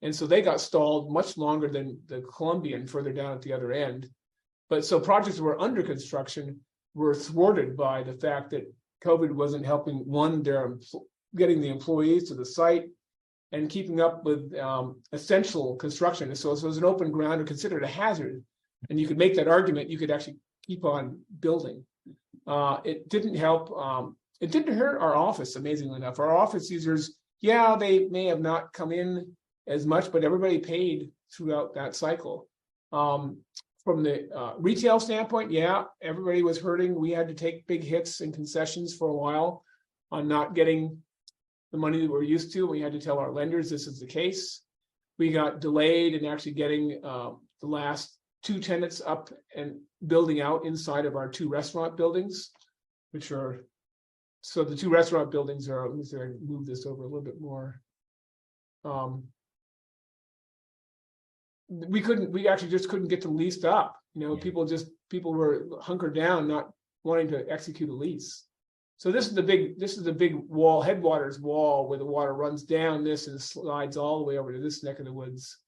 [SPEAKER 2] And so they got stalled much longer than the Columbian further down at the other end. But so projects that were under construction were thwarted by the fact that COVID wasn't helping, one, their getting the employees to the site and keeping up with essential construction. So it was an open ground or considered a hazard. And you could make that argument, you could actually keep on building. It didn't help. It didn't hurt our office, amazingly enough. Our office users, yeah, they may have not come in as much, but everybody paid throughout that cycle. From the retail standpoint, yeah, everybody was hurting. We had to take big hits and concessions for a while on not getting the money that we're used to. We had to tell our lenders this is the case. We got delayed in actually getting the last 2 tenants up and building out inside of our 2 restaurant buildings, which are, so the 2 restaurant buildings are, let me see if I can move this over a little bit more. We actually just couldn't get them leased up. You know,
[SPEAKER 1] Yeah.
[SPEAKER 2] people were hunkered down, not wanting to execute a lease. So this is the big wall, headwaters wall, where the water runs down this and slides all the way over to this neck of the woods.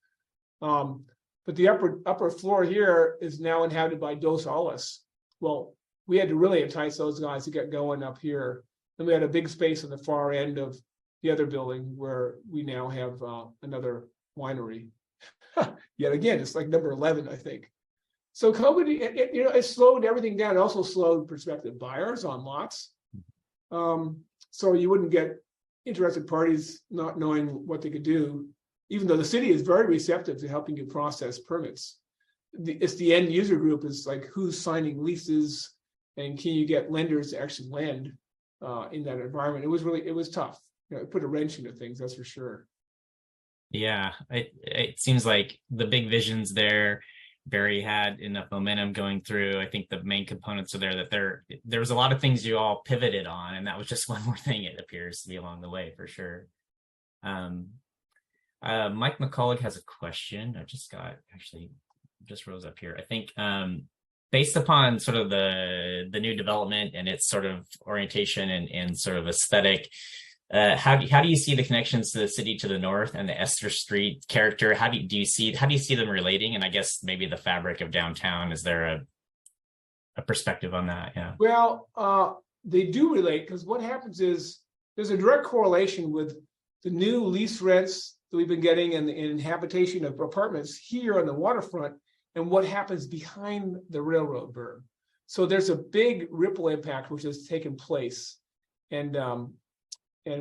[SPEAKER 2] But the upper floor here is now inhabited by Dos Olas. Well, we had to really entice those guys to get going up here. And we had a big space on the far end of the other building where we now have another winery. Yet again, it's like number 11, I think. So COVID, it slowed everything down. It also slowed prospective buyers on lots. So you wouldn't get interested parties not knowing what they could do, even though the city is very receptive to helping you process permits. It's the end user group is like who's signing leases and can you get lenders to actually lend in that environment. It was tough. You know, it put a wrench into things, that's for sure.
[SPEAKER 1] Yeah, it seems like the big visions there, Barry had enough momentum going through. I think the main components are there, that there was a lot of things you all pivoted on, and that was just one more thing, it appears to be, along the way, for sure. Mike McCullough has a question. I just rose up here. I think based upon sort of the new development and its sort of orientation and sort of aesthetic, how do you see the connections to the city to the north and the Esther Street character? How do you see them relating? And I guess maybe the fabric of downtown. Is there a perspective on that? Yeah.
[SPEAKER 2] Well, they do relate, because what happens is there's a direct correlation with the new lease rents that we've been getting and the habitation of apartments here on the waterfront and what happens behind the railroad berm. So there's a big ripple impact which has taken place. And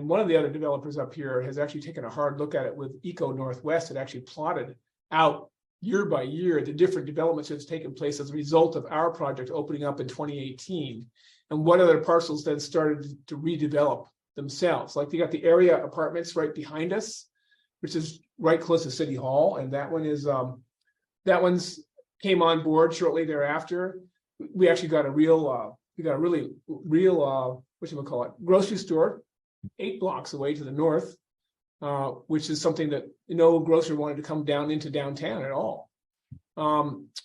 [SPEAKER 2] one of the other developers up here has actually taken a hard look at it with Eco Northwest and actually plotted out year by year the different developments that have taken place as a result of our project opening up in 2018. And what other parcels then started to redevelop themselves. Like you got the area apartments right behind us, which is right close to City Hall. And that one's came on board shortly thereafter. We actually got a really real grocery store 8 blocks away to the north, which is something that no grocer wanted to come down into downtown at all.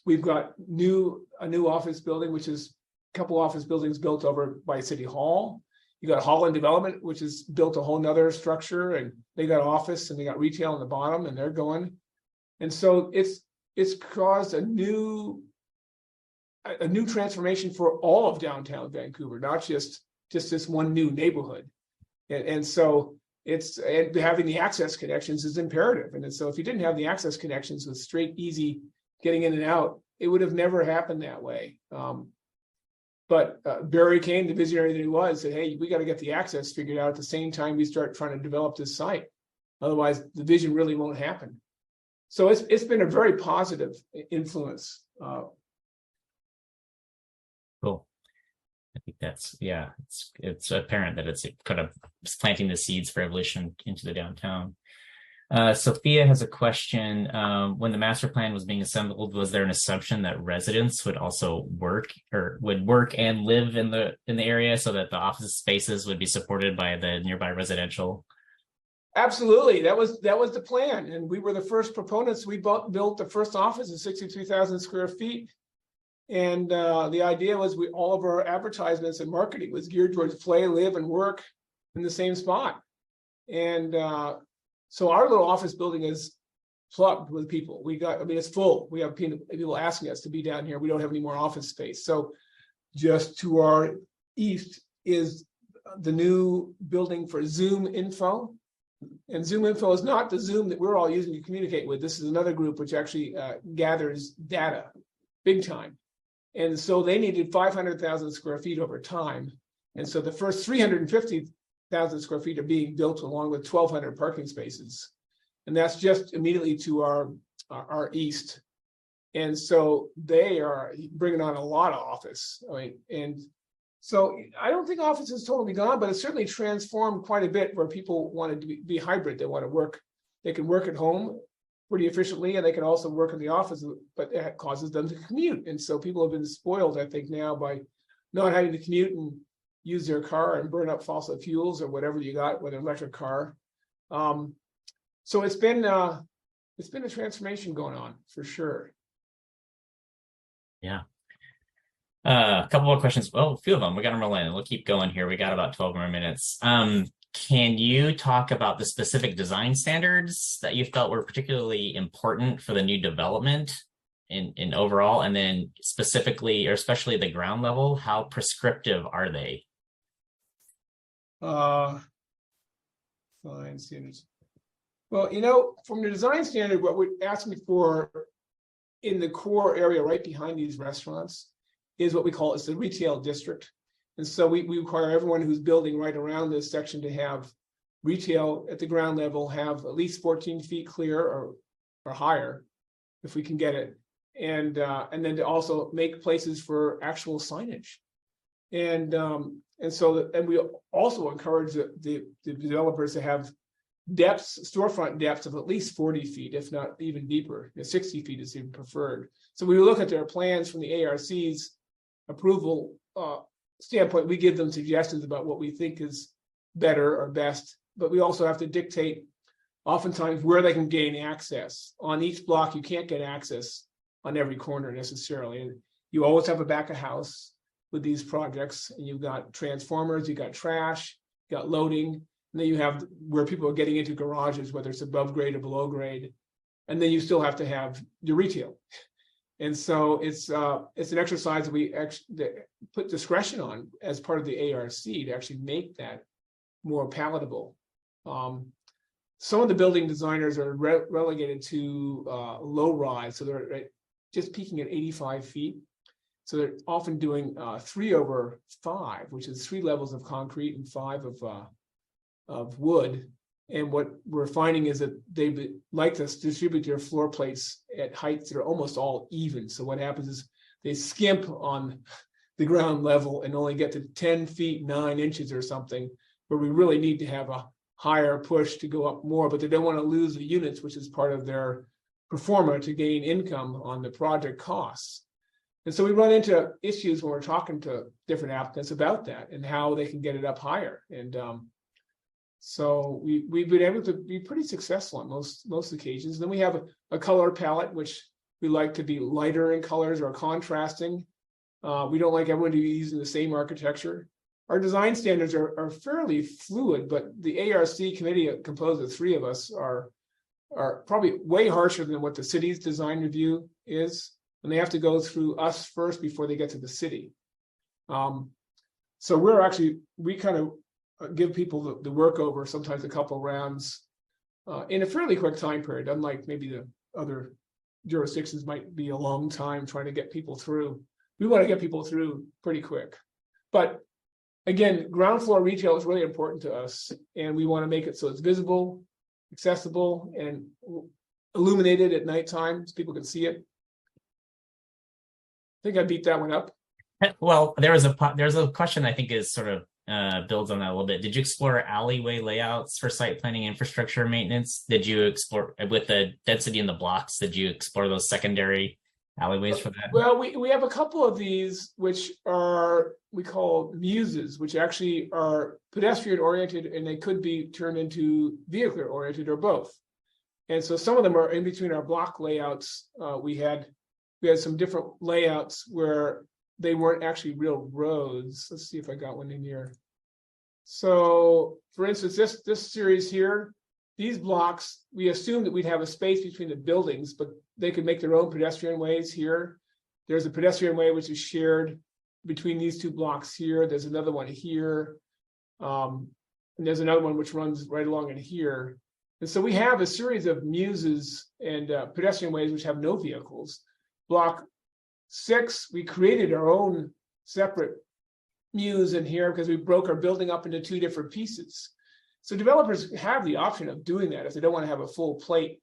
[SPEAKER 2] We've got a new office building, which is a couple office buildings built over by City Hall. You got Holland Development, which has built a whole nother structure, and they got office and they got retail on the bottom, and they're going. And so it's caused a new transformation for all of downtown Vancouver, not just this one new neighborhood. And so having the access connections is imperative. And so if you didn't have the access connections with straight, easy getting in and out, it would have never happened that way. But Barry Kane, the visionary that he was, said, hey, we got to get the access figured out at the same time we start trying to develop this site. Otherwise, the vision really won't happen. So it's been a very positive influence.
[SPEAKER 1] Cool. I think it's apparent that it's kind of planting the seeds for evolution into the downtown. Sophia has a question. When the master plan was being assembled, was there an assumption that residents would also work or would work and live in the area so that the office spaces would be supported by the nearby residential?
[SPEAKER 2] Absolutely, that was the plan, and we were the first proponents. We built the first office at 63,000 square feet, and the idea was all of our advertisements and marketing was geared towards play, live, and work in the same spot. And so our little office building is plugged with people. It's full. We have people asking us to be down here. We don't have any more office space. So just to our east is the new building for Zoom Info. And Zoom Info is not the Zoom that we're all using to communicate with. This is another group which actually gathers data big time. And so they needed 500,000 square feet over time. And so the first 350,000 square feet are being built along with 1,200 parking spaces. And that's just immediately to our east. And so they are bringing on a lot of office. And so I don't think office is totally gone, but it's certainly transformed quite a bit where people wanted to be hybrid. They want to work, they can work at home pretty efficiently, and they can also work in the office, but it causes them to commute. And so people have been spoiled, I think, now by not having to commute and use their car and burn up fossil fuels or whatever you got with an electric car. So it's been a transformation going on for sure.
[SPEAKER 1] Yeah. A couple more questions. Well, a few of them. We got them rolling. We'll keep going here. We got about 12 more minutes. Can you talk about the specific design standards that you felt were particularly important for the new development in overall, and then specifically or especially the ground level? How prescriptive are they?
[SPEAKER 2] Design standards. Well, from the design standard, what we're asking for in the core area right behind these restaurants is what we call it's the retail district. And so we require everyone who's building right around this section to have retail at the ground level, have at least 14 feet clear or higher if we can get it. And then to also make places for actual signage. And we also encourage the developers to have storefront depths of at least 40 feet, if not even deeper. 60 feet is even preferred. So we look at their plans from the ARC's approval standpoint. We give them suggestions about what we think is better or best, but we also have to dictate oftentimes where they can gain access. On each block, you can't get access on every corner necessarily. And you always have a back of house with these projects, and you've got transformers, you've got trash, you got loading, and then you have where people are getting into garages, whether it's above grade or below grade, and then you still have to have your retail. And so it's an exercise that we actually put discretion on as part of the ARC to actually make that more palatable. Some of the building designers are relegated to low rise, so they're just peaking at 85 feet. So they're often doing 3/5, which is 3 levels of concrete and 5 of wood. And what we're finding is that they like to distribute their floor plates at heights that are almost all even. So what happens is they skimp on the ground level and only get to 10 feet, 9 inches or something, where we really need to have a higher push to go up more, but they don't want to lose the units, which is part of their pro forma to gain income on the project costs. And so we run into issues when we're talking to different applicants about that and how they can get it up higher. And so we've been able to be pretty successful on most occasions. Then we have a color palette, which we like to be lighter in colors or contrasting. We don't like everyone to be using the same architecture. Our design standards are fairly fluid, but the ARC committee, composed of 3 of us, are probably way harsher than what the city's design review is. And they have to go through us first before they get to the city. So we kind of give people the work over, sometimes a couple rounds in a fairly quick time period, unlike maybe the other jurisdictions might be a long time trying to get people through. We want to get people through pretty quick. But again, ground floor retail is really important to us, and we want to make it so it's visible, accessible, and illuminated at nighttime so people can see it. I think I beat that one up.
[SPEAKER 1] Well, there's a question I think is sort of builds on that a little bit. Did you explore alleyway layouts for site planning, infrastructure maintenance? Did you explore with the density in the blocks? Did you explore those secondary alleyways for that?
[SPEAKER 2] Well, we have a couple of these which are we call muses, which actually are pedestrian oriented, and they could be turned into vehicular oriented or both. And so some of them are in between our block layouts. We had some different layouts where they weren't actually real roads. Let's see if I got one in here. So, for instance, this series here, these blocks, we assumed that we'd have a space between the buildings, but they could make their own pedestrian ways here. There's a pedestrian way which is shared between these two blocks here. There's another one here. And there's another one which runs right along in here. And so we have a series of muses and pedestrian ways which have no vehicles. Block 6, we created our own separate muse in here because we broke our building up into 2 different pieces. So developers have the option of doing that if they don't want to have a full plate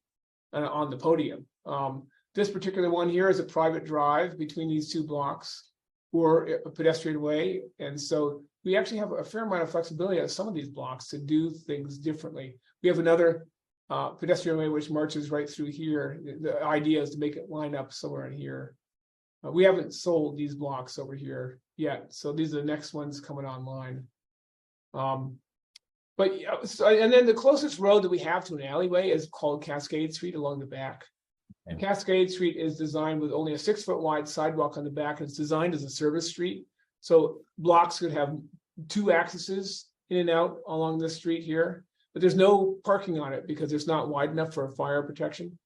[SPEAKER 2] on the podium. This particular one here is a private drive between these 2 blocks or a pedestrian way. And so we actually have a fair amount of flexibility on some of these blocks to do things differently. We have another pedestrian way which marches right through here. The idea is to make it line up somewhere in here. We haven't sold these blocks over here yet, so these are the next ones coming online. And then the closest road that we have to an alleyway is called Cascade Street along the back. And Cascade Street is designed with only a 6-foot wide sidewalk on the back, and it's designed as a service street. So blocks could have 2 accesses in and out along this street here, but there's no parking on it because it's not wide enough for fire protection.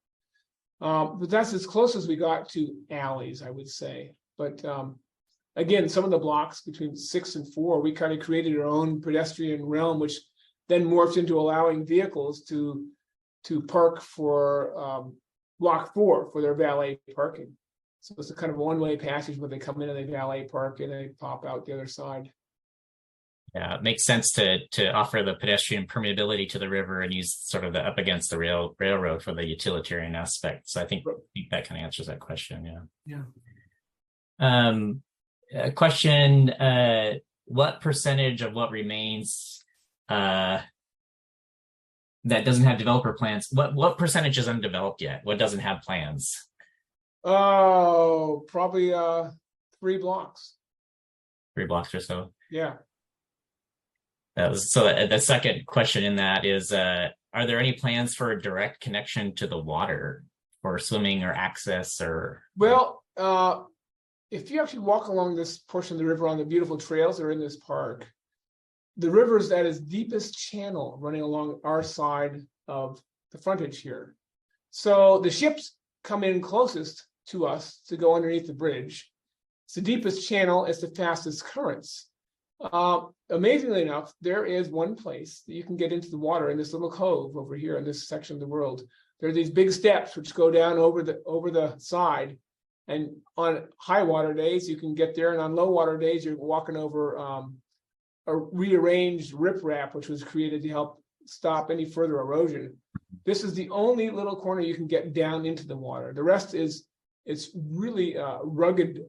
[SPEAKER 2] But that's as close as we got to alleys, I would say. But again, some of the blocks between 6 and 4, we kind of created our own pedestrian realm, which then morphed into allowing vehicles to park for block 4 for their valet parking. So it's a kind of a one-way passage where they come in and they valet park and they pop out the other side.
[SPEAKER 1] Yeah, it makes sense to offer the pedestrian permeability to the river and use sort of the up against the railroad for the utilitarian aspect. So I think that kind of answers that question.
[SPEAKER 2] Yeah.
[SPEAKER 1] A question: what percentage of what remains that doesn't have developer plans? What percentage is undeveloped yet? What doesn't have plans?
[SPEAKER 2] Oh, probably 3 blocks.
[SPEAKER 1] 3 blocks or so.
[SPEAKER 2] Yeah.
[SPEAKER 1] So the second question in that is, are there any plans for a direct connection to the water for swimming or access or?
[SPEAKER 2] Well, if you actually walk along this portion of the river on the beautiful trails that are in this park, the river is at its deepest channel running along our side of the frontage here. So the ships come in closest to us to go underneath the bridge. It's the deepest channel, it's the fastest currents. Amazingly enough, there is one place that you can get into the water in this little cove over here in this section of the world. There are these big steps which go down over the side, and on high water days you can get there, and on low water days you're walking over a rearranged riprap which was created to help stop any further erosion. This is the only little corner you can get down into the water. The rest it's really rugged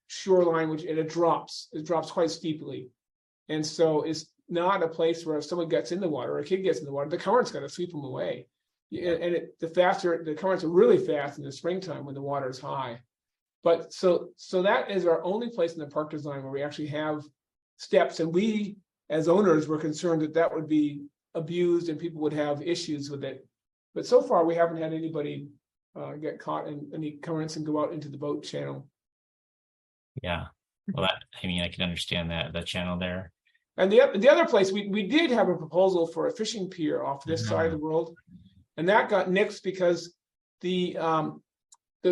[SPEAKER 2] shoreline, and it drops quite steeply, and so it's not a place where if someone gets in the water or a kid gets in the water, the current's going to sweep them away. And the currents are really fast in the springtime when the water is high. But so that is our only place in the park design where we actually have steps, and we as owners were concerned that would be abused and people would have issues with it. But so far we haven't had anybody get caught in any currents and go out into the boat channel.
[SPEAKER 1] Yeah, well, I can understand that channel there.
[SPEAKER 2] And the other place we did have a proposal for a fishing pier off this side of the world, and that got nixed because the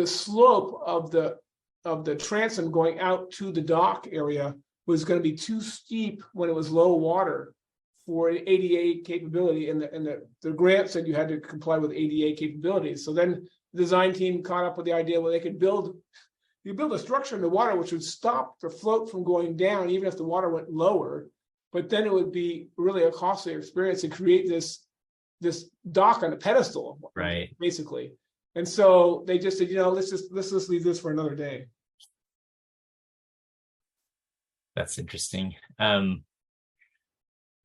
[SPEAKER 2] slope of the transom going out to the dock area was going to be too steep when it was low water for ADA capability, and the grant said you had to comply with ADA capabilities. So then the design team caught up with the idea where they could build a structure in the water which would stop the float from going down even if the water went lower, but then it would be really a costly experience to create this dock on a pedestal,
[SPEAKER 1] right?
[SPEAKER 2] Basically. And so they just said, let's just leave this for another day.
[SPEAKER 1] That's interesting.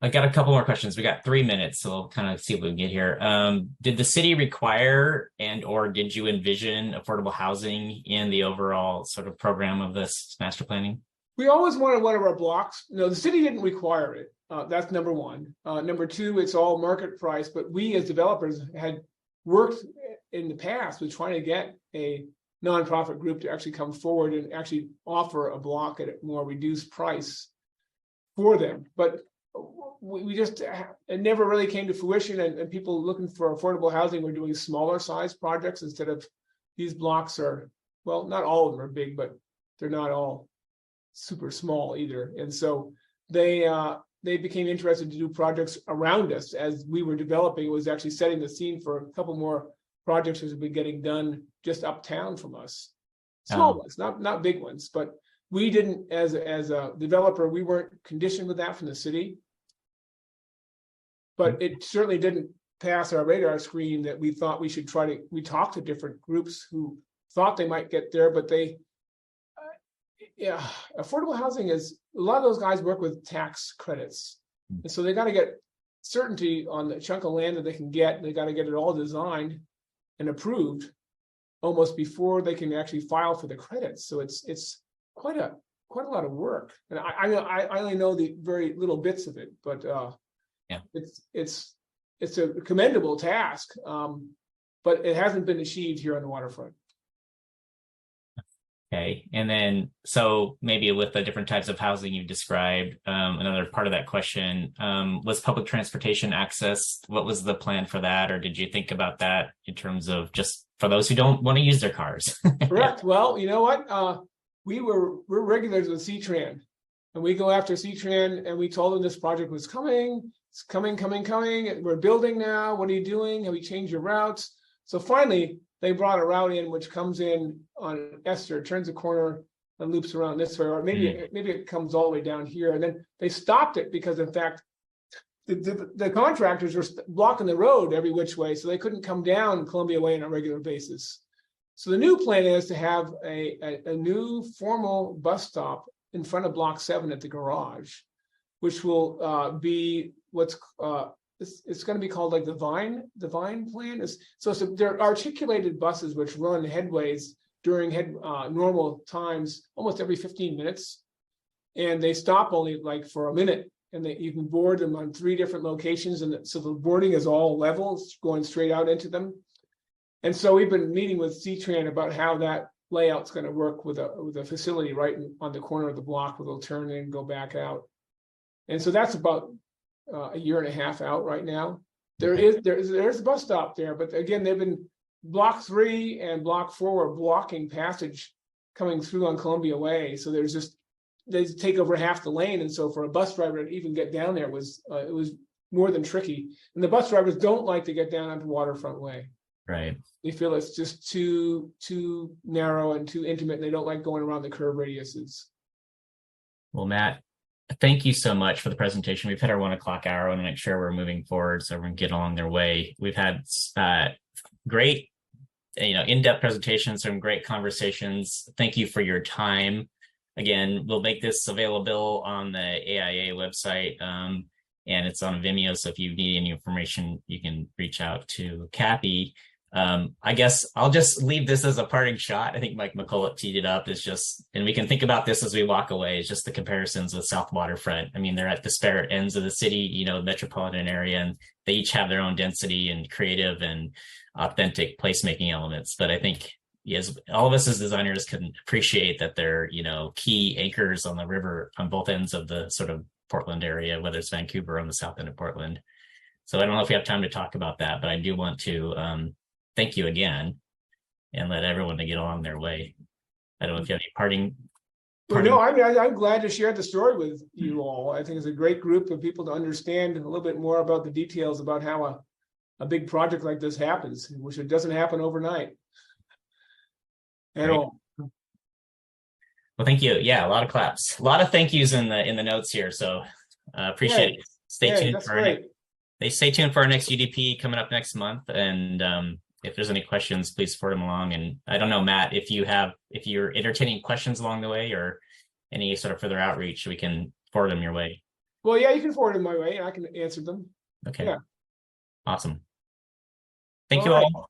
[SPEAKER 1] I got a couple more questions. We got 3 minutes, so we'll kind of see what we can get here. Did the city require and or did you envision affordable housing in the overall sort of program of this master planning?
[SPEAKER 2] We always wanted one of our blocks. No, the city didn't require it. That's number one. Number two, it's all market price, but we as developers had worked in the past with trying to get a nonprofit group to actually come forward and actually offer a block at a more reduced price for them. But we just, it never really came to fruition, and people looking for affordable housing were doing smaller size projects instead of these blocks are, well, not all of them are big, but they're not all super small either. And so they became interested to do projects around us as we were developing. It was actually setting the scene for a couple more projects that have been getting done just uptown from us. Small ones, not big ones, but we didn't, as a developer, we weren't conditioned with that from the city. But it certainly didn't pass our radar screen that we thought we should we talked to different groups who thought they might get there, but yeah, affordable housing is, a lot of those guys work with tax credits. And so they got to get certainty on the chunk of land that they can get. They got to get it all designed and approved almost before they can actually file for the credits. So it's quite a lot of work. And I only know the very little bits of it, but
[SPEAKER 1] yeah,
[SPEAKER 2] it's a commendable task, but it hasn't been achieved here on the waterfront.
[SPEAKER 1] Okay, and then so maybe with the different types of housing you've described, another part of that question was public transportation access. What was the plan for that, or did you think about that in terms of just for those who don't want to use their cars?
[SPEAKER 2] Correct. Well, you know what? We're regulars with C-Tran, and we go after C-Tran, and we told them this project was coming. It's coming. We're building now. What are you doing? Have you changed your routes? So finally, they brought a route in which comes in on Esther, turns a corner and loops around this way, or maybe it comes all the way down here. And then they stopped it because, in fact, the contractors were blocking the road every which way, so they couldn't come down Columbia Way on a regular basis. So the new plan is to have a new formal bus stop in front of Block 7 at the garage, which will be what's it's going to be called like the Vine plan. So they're articulated buses which run headways during normal times almost every 15 minutes, and they stop only like for a minute, and you can board them on 3 different locations, and so the boarding is all level, it's going straight out into them. And so we've been meeting with C-Tran about how that layout's going to work with a facility right on the corner of the block where they'll turn in and go back out. And so that's about a year and a half out right now. There's a bus stop there, but again, they've been Block 3 and Block 4 are blocking passage coming through on Columbia Way. So they take over half the lane, and so for a bus driver to even get down there it was more than tricky. And the bus drivers don't like to get down onto Waterfront Way.
[SPEAKER 1] Right.
[SPEAKER 2] They feel it's just too narrow and too intimate, and they don't like going around the curve radiuses.
[SPEAKER 1] Well, Matt, thank you so much for the presentation. We've hit our 1 o'clock hour. I want to make sure we're moving forward so everyone can get along their way. We've had great, in-depth presentations, some great conversations. Thank you for your time. Again, we'll make this available on the AIA website, and it's on Vimeo. So if you need any information, you can reach out to Cappy. I guess I'll just leave this as a parting shot. I think Mike McCullough teed it up. It's just, and we can think about this as we walk away, it's just the comparisons with South Waterfront. I mean, they're at disparate ends of the city, metropolitan area, and they each have their own density and creative and authentic placemaking elements. But I think, yes, all of us as designers can appreciate that they're, key anchors on the river on both ends of the sort of Portland area, whether it's Vancouver or on the south end of Portland. So I don't know if we have time to talk about that, but I do want to thank you again and let everyone to get along their way. I don't know if you have any parting.
[SPEAKER 2] Well, no, I'm glad to share the story with you all. I think it's a great group of people to understand a little bit more about the details about how a big project like this happens, which it doesn't happen overnight at all.
[SPEAKER 1] Well, thank you. Yeah, a lot of claps, a lot of thank yous in the notes here. So appreciate it. Stay tuned for our next UDP coming up next month. And if there's any questions, please forward them along. And I don't know, Matt, if you're entertaining questions along the way, or any sort of further outreach, we can forward them your way.
[SPEAKER 2] Well, yeah, you can forward them my way and I can answer them.
[SPEAKER 1] Okay.
[SPEAKER 2] Yeah.
[SPEAKER 1] Awesome. Thank
[SPEAKER 2] All
[SPEAKER 1] you
[SPEAKER 2] right.
[SPEAKER 1] all.